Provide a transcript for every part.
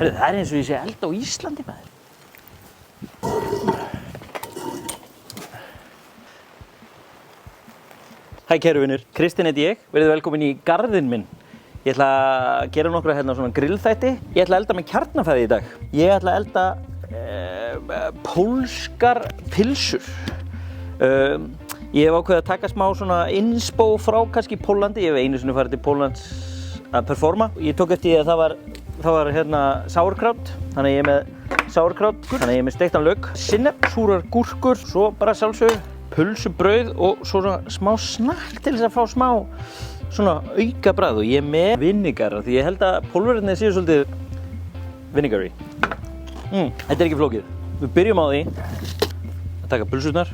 Herru, það eins og ég sé elda á Íslandi, maður. Hæ kæru vinir, Kristinn heiti ég, verið velkomin í garðinn minn. Ég ætla að gera nokkra hérna svona grillþætti. Ég ætla að elda með kjarnafæði í dag. Ég ætla að elda pólskar pylsur. Ég hef ákveðið að taka smá svona inspo frá kannski Póllandi. Ég hef einu sinni farið til Póllands að performa. Ég tók eftir því að það var hérna sauerkraut, þannig að ég er með sauerkraut, þannig að ég er með steiktan lauk, sinnep, súrar gúrkur, svo bara sjálfsögðu pulsubrauð og svona smá snakk til þess að fá smá svona auka bragð og ég er með vinegar því ég held að pólverarnir séu svolítið vinegary. Þetta er ekki flókið. Við byrjum á því að taka pulsurnar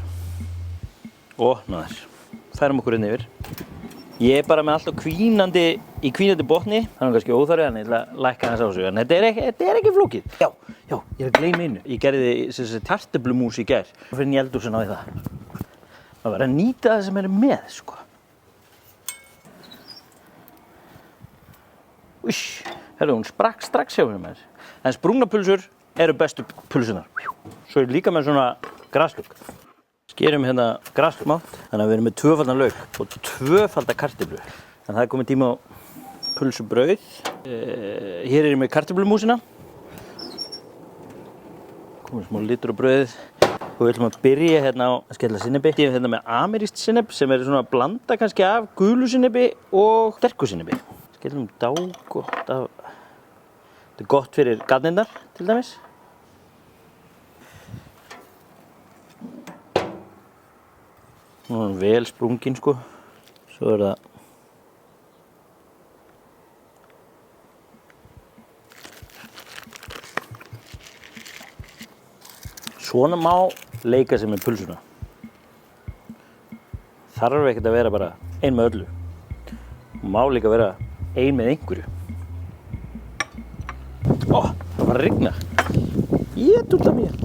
og náður. Færum okkur inn yfir. Ég er bara með allt á hvínandi botni, það er kannski óþarfi, þannig ég ætla að lækka hans á sig, en þetta er ekki flókið. Já, ég er að gleyma einu. Ég gerði kartöflumús í gær og fyrir í eldhúsinu á því það. Það var að nýta það sem er með, sko. Úss, herru, hún sprakk strax hjá mér með þessu. En sprungna pulsur eru bestu pulsunar. Svo er líka með svona graslauk. Skerum hérna grassmátt, þannig að við erum með tvöfaldan lauk og tvöfalda kartöflu. En það er komið tíma á pulsubrauð. Hér er ég með kartöflumúsina. Komið smá litur á brauðið. Og við ætlum að byrja hérna á að skella sinnepi. Ég er hérna með amerískt sinnep sem er svona að blanda kannski af gulu sinnepi og sterku sinnepi. Skellum dágott af. Þetta er gott fyrir garnirnar til dæmis. Nú er hann vel sprunginn, sko. Svo er það svona má leika sig með pulsuna. Þarf ekkert að vera bara ein með öllu. Má líka vera ein með einhverju. Ó, það var að rigna. Ég dúlla mér.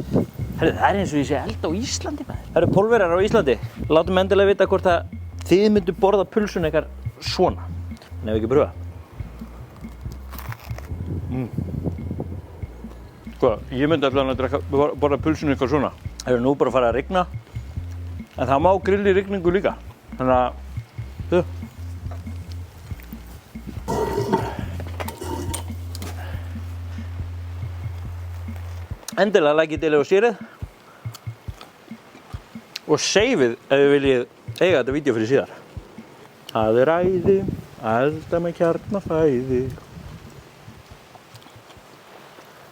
Herru, það er eins og ég sé elda á Íslandi, maður. Það eru Pólverjar á Íslandi. Látum endilega vita hvort að þið myndu borða pulsun eitthvað svona. En ef ekki pröfa. Hvað, ég myndi allavega að borða pulsun eitthvað svona. Það eru nú bara að fara að rigna. En það má grill í rigningu líka. Þannig að, endilega likeið, deilið og sharið og saveið ef þið viljið eiga þetta vídeó fyrir síðar. Það er æði, elda með kjarnafæði.